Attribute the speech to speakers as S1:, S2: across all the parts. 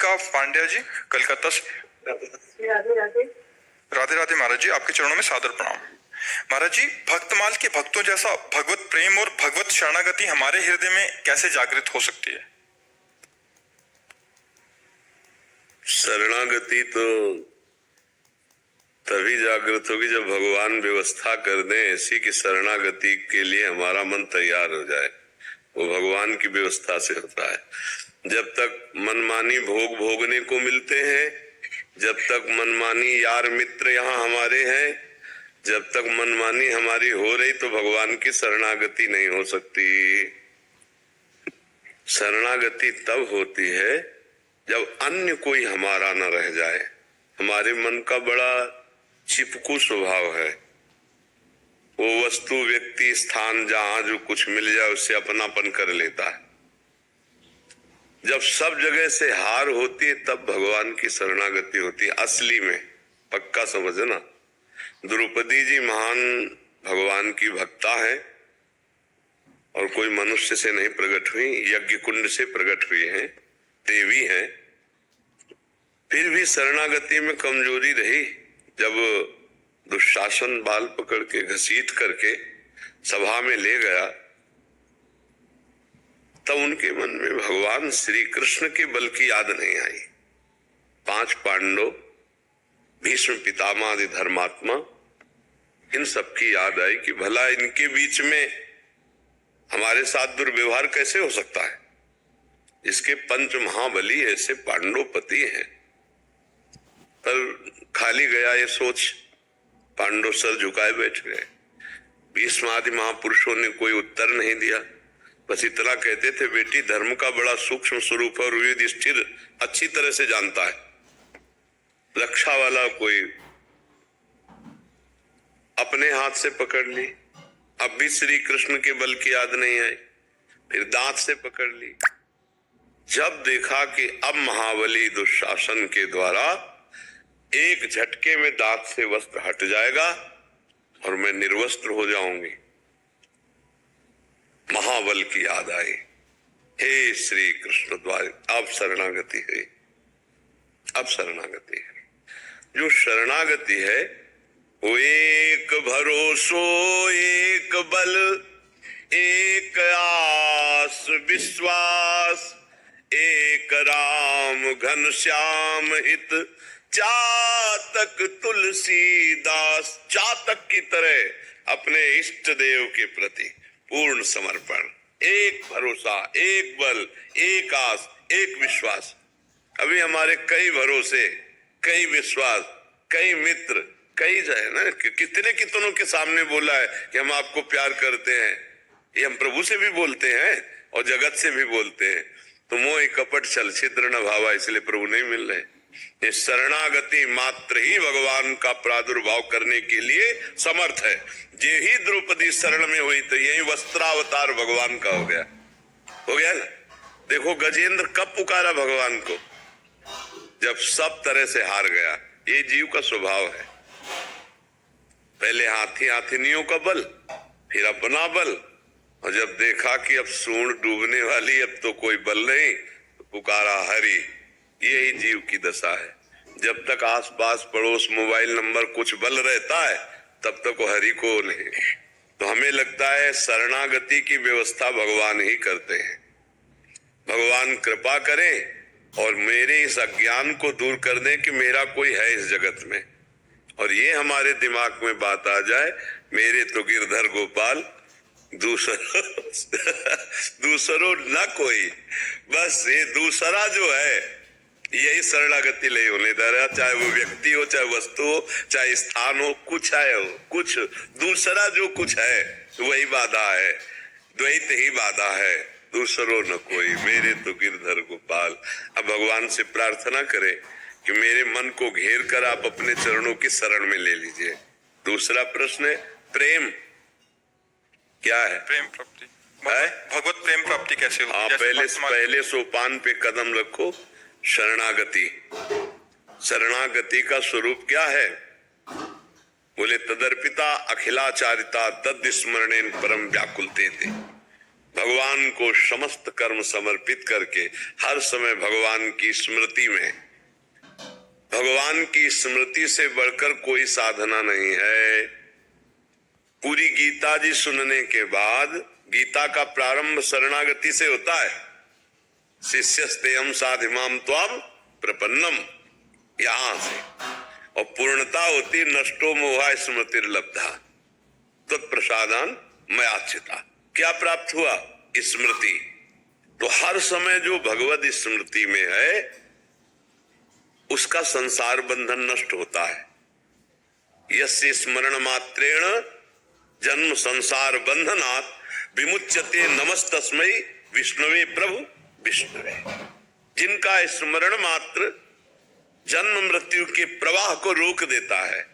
S1: राधिका पांड्या जी कलकत्ता से।
S2: राधे राधे।
S1: राधे राधे महाराज जी, आपके चरणों में सादर प्रणाम। महाराज जी, भक्तमाल के भक्तों जैसा भगवत प्रेम और भगवत शरणागति हमारे हृदय में कैसे जागृत हो सकती है?
S3: शरणागति तो तभी जागृत होगी जब भगवान व्यवस्था कर दें ऐसी कि शरणागति के लिए हमारा मन तैयार हो जाए। वो भगवान की व्यवस्था से होता है। जब तक मनमानी भोग भोगने को मिलते हैं, जब तक मनमानी यार मित्र यहाँ हमारे हैं, जब तक मनमानी हमारी हो रही तो भगवान की शरणागति नहीं हो सकती। शरणागति तब होती है जब अन्य कोई हमारा न रह जाए। हमारे मन का बड़ा चिपकू स्वभाव है। वो वस्तु व्यक्ति स्थान जहां जो कुछ मिल जाए उससे अपनापन कर लेता है। जब सब जगह से हार होती है तब भगवान की शरणागति होती है असली में। पक्का समझना। द्रौपदी जी महान भगवान की भक्ता है और कोई मनुष्य से नहीं प्रकट हुई, यज्ञ कुंड से प्रकट हुई है, देवी है। फिर भी शरणागति में कमजोरी रही। जब दुशासन बाल पकड़ के घसीट करके सभा में ले गया तब उनके मन में भगवान श्री कृष्ण के बल की याद नहीं आई। 5 पांडव, भीष्म पितामह आदि धर्मात्मा, इन सबकी याद आई कि भला इनके बीच में हमारे साथ दुर्व्यवहार कैसे हो सकता है। इसके पंच महाबली ऐसे पांडवपति हैं। पर खाली गया ये सोच, पांडव सर झुकाए बैठ गए। भीष्म आदि महापुरुषों ने कोई उत्तर नहीं दिया। बस इतना कहते थे, बेटी धर्म का बड़ा सूक्ष्म स्वरूप है और युधिष्ठिर अच्छी तरह से जानता है। रक्षा वाला कोई अपने हाथ से पकड़ ली। अब भी श्री कृष्ण के बल की याद नहीं आई। फिर दांत से पकड़ ली। जब देखा कि अब महाबली दुशासन के द्वारा एक झटके में दांत से वस्त्र हट जाएगा और मैं निर्वस्त्र हो जाऊंगी, महाबल की याद आई। हे श्री कृष्ण द्वारा अब शरणागति है। अब शरणागति है। जो शरणागति है वो एक भरोसो, एक बल, एक आस विश्वास, एक राम घनश्याम हित, चातक तुलसीदास। चातक की तरह अपने इष्ट देव के प्रति पूर्ण समर्पण, एक भरोसा, एक बल, एक आस, एक विश्वास। अभी हमारे कई भरोसे, कई विश्वास, कई मित्र, कई जो है ना, कितनों के सामने बोला है कि हम आपको प्यार करते हैं। ये हम प्रभु से भी बोलते हैं और जगत से भी बोलते हैं। तो मोह कपट छल छिद्र न भावा, इसलिए प्रभु नहीं मिल रहे। ये शरणागति मात्र ही भगवान का प्रादुर्भाव करने के लिए समर्थ है। जे ही द्रौपदी शरण में हुई तो यही वस्त्रावतार भगवान का हो गया ना। देखो गजेंद्र कब पुकारा भगवान को, जब सब तरह से हार गया। ये जीव का स्वभाव है। पहले हाथिनियों का बल, फिर अपना बल, और जब देखा कि अब सूंड डूबने वाली, अब तो कोई बल नहीं, तो पुकारा हरि। यही जीव की दशा है। जब तक आसपास पड़ोस मोबाइल नंबर कुछ बल रहता है तब तक वो हरि को नहीं। तो हमें लगता है शरणागति की व्यवस्था भगवान ही करते हैं। भगवान कृपा करें और मेरे इस अज्ञान को दूर कर दें कि मेरा कोई है इस जगत में, और ये हमारे दिमाग में बात आ जाए, मेरे तो गिरधर गोपाल दूसरो न कोई। बस ये दूसरा जो है यही शरणागति ले होने दे रहा। चाहे वो व्यक्ति हो, चाहे वस्तु हो, चाहे स्थान हो, कुछ है हो, कुछ दूसरा जो कुछ है वही बाधा है। द्वैत ही बाधा है, दूसरो न कोई, मेरे तो गिरधर गोपाल। अब भगवान से प्रार्थना करें कि मेरे मन को घेर कर आप अपने चरणों की शरण में ले लीजिए। दूसरा प्रश्न है प्रेम क्या है?
S1: प्रेम प्राप्ति है? भगवत प्रेम प्राप्ति कैसे होगी?
S3: हाँ, पहले सोपान पे कदम रखो। शरणागति, शरणागति का स्वरूप क्या है? बोले तदर्पिता अखिलाचारिता तद स्मरणेन परम व्याकुलते थे। भगवान को समस्त कर्म समर्पित करके हर समय भगवान की स्मृति में, भगवान की स्मृति से बढ़कर कोई साधना नहीं है। पूरी गीता जी सुनने के बाद, गीता का प्रारंभ शरणागति से होता है। शिष्यस्तेयम साधिमाम त्वाम प्रपन्नम, यहां से, और पूर्णता होती नष्टो मोहा स्मृतिर्लब्धा तत्प्रसादान मयाचिता। क्या प्राप्त हुआ? स्मृति। तो हर समय जो भगवत स्मृति में है उसका संसार बंधन नष्ट होता है। यस्य स्मरण मात्रेण जन्म संसार बंधनात् विमुच्यते नमस्तस्मै विष्णुवे प्रभु विष्णुवे। जिनका स्मरण मात्र जन्म मृत्यु के प्रवाह को रोक देता है,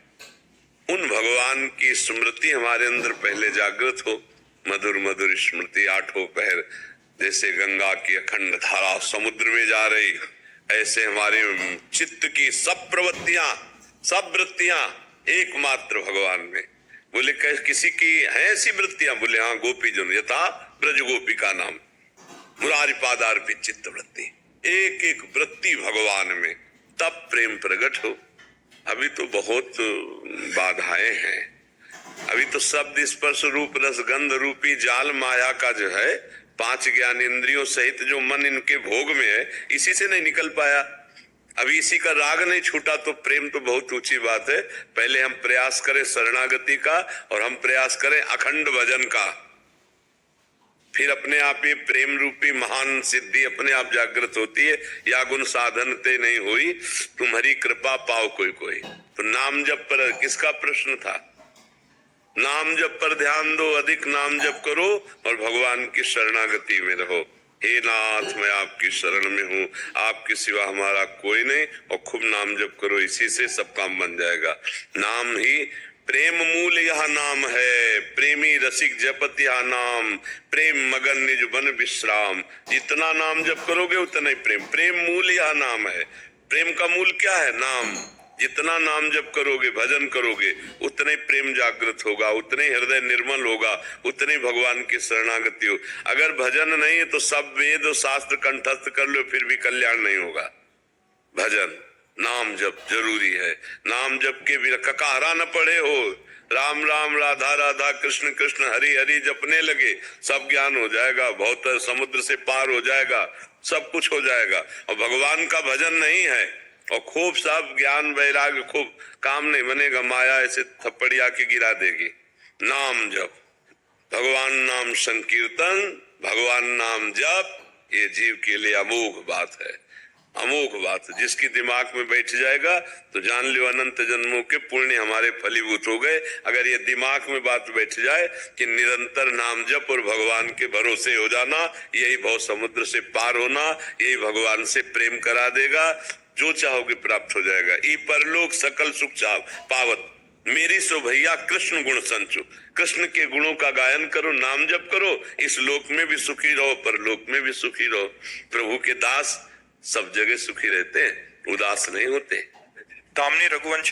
S3: उन भगवान की स्मृति हमारे अंदर पहले जागृत हो। मधुर मधुर स्मृति आठों पहर जैसे गंगा की अखंड धारा समुद्र में जा रही, ऐसे हमारे चित्त की सब प्रवृत्तियां, सब वृत्तियां एकमात्र भगवान में। बोले किसी की है ऐसी वृत्तियां? बोले हाँ, गोपी जन यथा ब्रज गोपी का नाम मुरारी पादार्पित चित्त वृत्ति, एक एक वृत्ति भगवान में, तब प्रेम प्रकट हो। अभी तो बहुत बाधाएं हैं। अभी तो शब्द स्पर्श रूप रस गंध रूपी जाल माया का जो है, पांच ज्ञान इंद्रियों सहित जो मन इनके भोग में है, इसी से नहीं निकल पाया। अभी इसी का राग नहीं छूटा तो प्रेम तो बहुत ऊंची बात है। पहले हम प्रयास करें शरणागति का, और हम प्रयास करें अखंड भजन का, फिर अपने आप ये प्रेम रूपी महान सिद्धि अपने आप जागृत होती है। या गुण साधन ते नहीं हुई, तुम्हारी कृपा पाओ कोई कोई। तो नाम जप पर किसका प्रश्न था? नाम जप पर ध्यान दो, अधिक नाम जप करो और भगवान की शरणागति में रहो। हे नाथ, मैं आपकी शरण में हूँ, आपके सिवा हमारा कोई नहीं, और खूब नाम जप करो, इसी से सब काम बन जाएगा। नाम ही प्रेम मूल यह नाम है, प्रेमी रसिक जपत यह नाम, प्रेम मगन निज बन विश्राम। जितना नाम जप करोगे उतना ही प्रेम, प्रेम मूल यह नाम है। प्रेम का मूल क्या है? नाम। जितना नाम जप करोगे, भजन करोगे, उतने प्रेम जागृत होगा, उतने हृदय निर्मल होगा, उतने भगवान की शरणागति हो। अगर भजन नहीं है तो सब वेद और शास्त्र कंठस्थ कर लो, फिर भी कल्याण नहीं होगा। भजन नाम जप जरूरी है। नाम जप के भी ककारा न पड़े हो, राम राम राधा राधा कृष्ण कृष्ण हरि हरि जपने लगे, सब ज्ञान हो जाएगा, बहुत समुद्र से पार हो जाएगा, सब कुछ हो जाएगा। और भगवान का भजन नहीं है और खूब सब ज्ञान वैराग्य, खूब काम नहीं बनेगा, माया ऐसे थप्पड़िया के गिरा देगी। नाम जप, भगवान नाम संकीर्तन, भगवान नाम जप, ये जीव के लिए अमोघ बात है, अमोघ बात। जिसकी दिमाग में बैठ जाएगा तो जान लो अनंत जन्मों के पुण्य हमारे फलीभूत हो गए। अगर ये दिमाग में बात बैठ जाए कि निरंतर नाम जप और भगवान के भरोसे हो जाना, यही भव समुद्र से पार होना, यही भगवान से प्रेम करा देगा, जो चाहोगे प्राप्त हो जाएगा। ई परलोक सकल सुख चाव पावत, मेरी सो भैया कृष्ण गुण संचु। कृष्ण के गुणों का गायन करो, नाम जप करो, इस लोक में भी सुखी रहो, परलोक में भी सुखी रहो। प्रभु के दास सब जगह सुखी रहते हैं, उदास नहीं होते।
S1: दामिनी रघुवंश